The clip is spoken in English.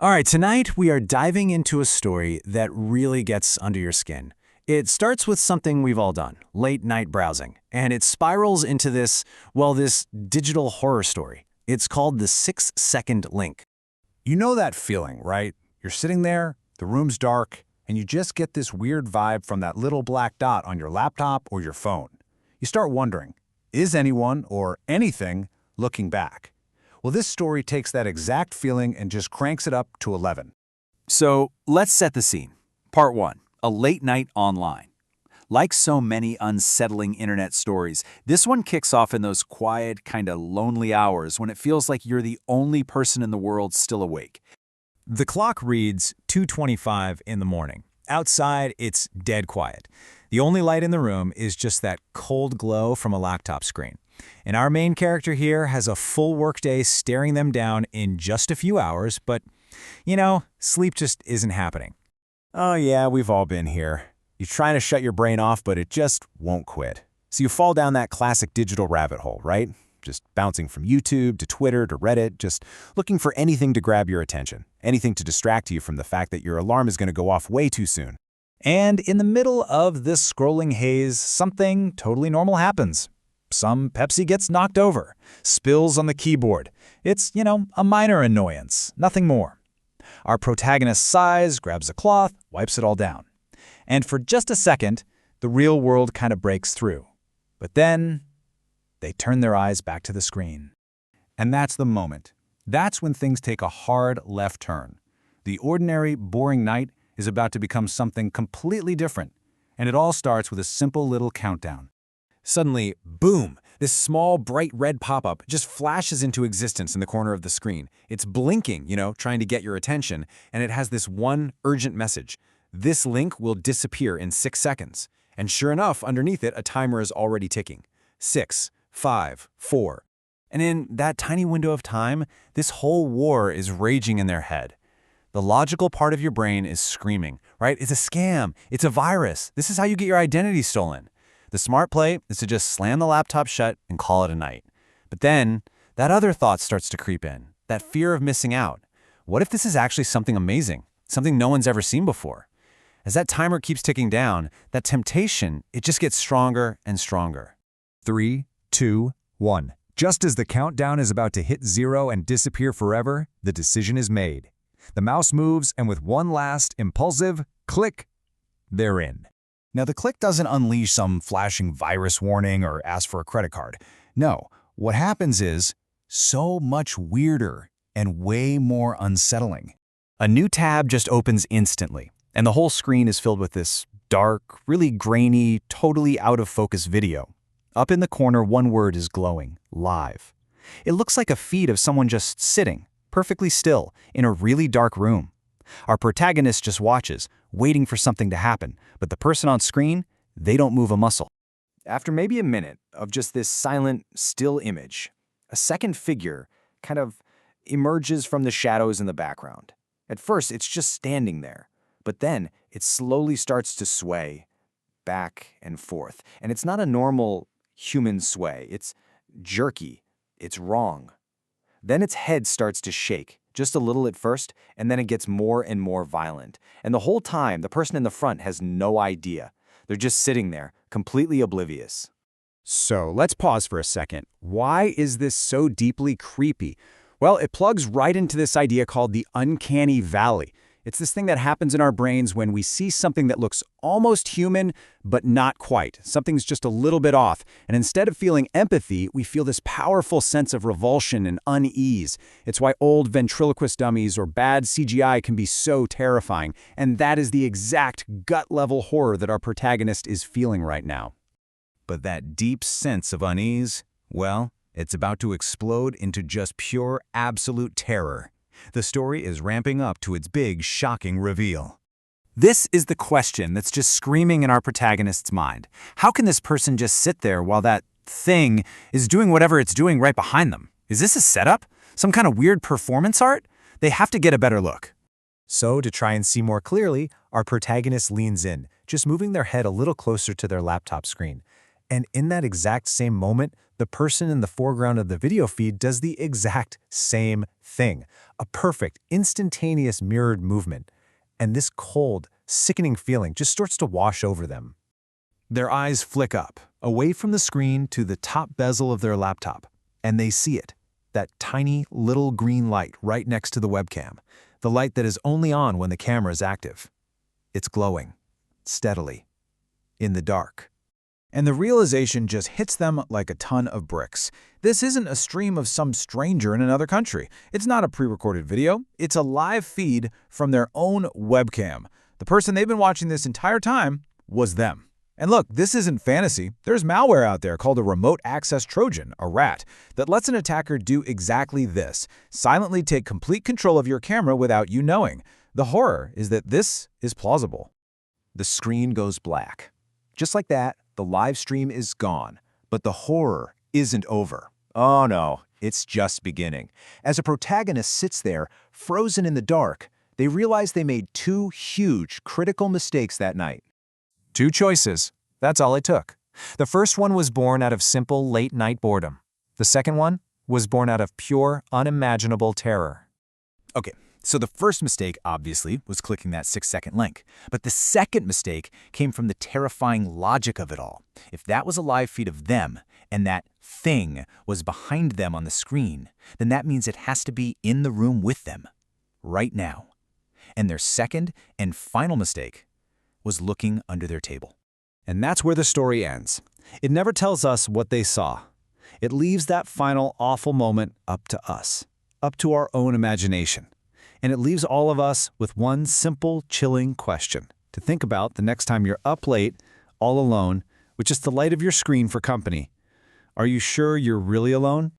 All right, tonight we are diving into a story that really gets under your skin. It starts with something we've all done, late night browsing, and it spirals into this digital horror story. It's called the 6-second link. You know that feeling, right? You're sitting there, the room's dark, and you just get this weird vibe from that little black dot on your laptop or your phone. You start wondering, is anyone or anything looking back? Well, this story takes that exact feeling and just cranks it up to 11. So let's set the scene. Part 1, a late night online. Like so many unsettling internet stories, this one kicks off in those quiet, kind of lonely hours when it feels like you're the only person in the world still awake. The clock reads 2:25 in the morning. Outside, it's dead quiet. The only light in the room is just that cold glow from a laptop screen. And our main character here has a full workday staring them down in just a few hours, but, sleep just isn't happening. Oh yeah, we've all been here. You're trying to shut your brain off, but it just won't quit. So you fall down that classic digital rabbit hole, right? Just bouncing from YouTube to Twitter to Reddit, just looking for anything to grab your attention, anything to distract you from the fact that your alarm is going to go off way too soon. And in the middle of this scrolling haze, something totally normal happens. Some Pepsi gets knocked over, spills on the keyboard. It's, a minor annoyance, nothing more. Our protagonist sighs, grabs a cloth, wipes it all down. And for just a second, the real world kind of breaks through. But then they turn their eyes back to the screen. And that's the moment. That's when things take a hard left turn. The ordinary, boring night is about to become something completely different. And it all starts with a simple little countdown. Suddenly, boom, this small, bright red pop-up just flashes into existence in the corner of the screen. It's blinking, trying to get your attention, and it has this one urgent message. This link will disappear in 6 seconds. And sure enough, underneath it, a timer is already ticking. 6, 5, 4. And in that tiny window of time, this whole war is raging in their head. The logical part of your brain is screaming, right? It's a scam. It's a virus. This is how you get your identity stolen. The smart play is to just slam the laptop shut and call it a night. But then, that other thought starts to creep in, that fear of missing out. What if this is actually something amazing, something no one's ever seen before? As that timer keeps ticking down, that temptation, it just gets stronger and stronger. 3, 2, 1. Just as the countdown is about to hit 0 and disappear forever, the decision is made. The mouse moves, and with one last, impulsive click, they're in. Now, the click doesn't unleash some flashing virus warning or ask for a credit card. No, what happens is so much weirder and way more unsettling. A new tab just opens instantly, and the whole screen is filled with this dark, really grainy, totally out-of-focus video. Up in the corner, one word is glowing, live. It looks like a feed of someone just sitting, perfectly still, in a really dark room. Our protagonist just watches, waiting for something to happen, but the person on screen, they don't move a muscle. After maybe a minute of just this silent, still image, a second figure kind of emerges from the shadows in the background. At first, it's just standing there, but then it slowly starts to sway back and forth. And it's not a normal human sway. It's jerky. It's wrong. Then its head starts to shake, just a little at first, and then it gets more and more violent. And the whole time, the person in the front has no idea. They're just sitting there, completely oblivious. So let's pause for a second. Why is this so deeply creepy? Well, it plugs right into this idea called the uncanny valley. It's this thing that happens in our brains when we see something that looks almost human, but not quite. Something's just a little bit off. And instead of feeling empathy, we feel this powerful sense of revulsion and unease. It's why old ventriloquist dummies or bad CGI can be so terrifying. And that is the exact gut-level horror that our protagonist is feeling right now. But that deep sense of unease, well, it's about to explode into just pure, absolute terror. The story is ramping up to its big, shocking reveal. This is the question that's just screaming in our protagonist's mind. How can this person just sit there while that thing is doing whatever it's doing right behind them? Is this a setup? Some kind of weird performance art? They have to get a better look. So, to try and see more clearly, our protagonist leans in, just moving their head a little closer to their laptop screen. And in that exact same moment, the person in the foreground of the video feed does the exact same thing. A perfect, instantaneous mirrored movement. And this cold, sickening feeling just starts to wash over them. Their eyes flick up, away from the screen to the top bezel of their laptop, and they see it. That tiny little green light right next to the webcam. The light that is only on when the camera is active. It's glowing, steadily, in the dark. And the realization just hits them like a ton of bricks. This isn't a stream of some stranger in another country. It's not a pre-recorded video. It's a live feed from their own webcam. The person they've been watching this entire time was them. And look, this isn't fantasy. There's malware out there called a remote access Trojan, a rat, that lets an attacker do exactly this, silently take complete control of your camera without you knowing. The horror is that this is plausible. The screen goes black. Just like that, the live stream is gone. But the horror isn't over. Oh no, it's just beginning. As a protagonist sits there, frozen in the dark, they realize they made two huge, critical mistakes that night. Two choices. That's all it took. The first one was born out of simple late-night boredom. The second one was born out of pure, unimaginable terror. Okay, so the first mistake, obviously, was clicking that 6-second link. But the second mistake came from the terrifying logic of it all. If that was a live feed of them, and that thing was behind them on the screen, then that means it has to be in the room with them, right now. And their second and final mistake was looking under their table. And that's where the story ends. It never tells us what they saw. It leaves that final awful moment up to us, up to our own imagination. And it leaves all of us with one simple, chilling question to think about the next time you're up late, all alone, with just the light of your screen for company. Are you sure you're really alone?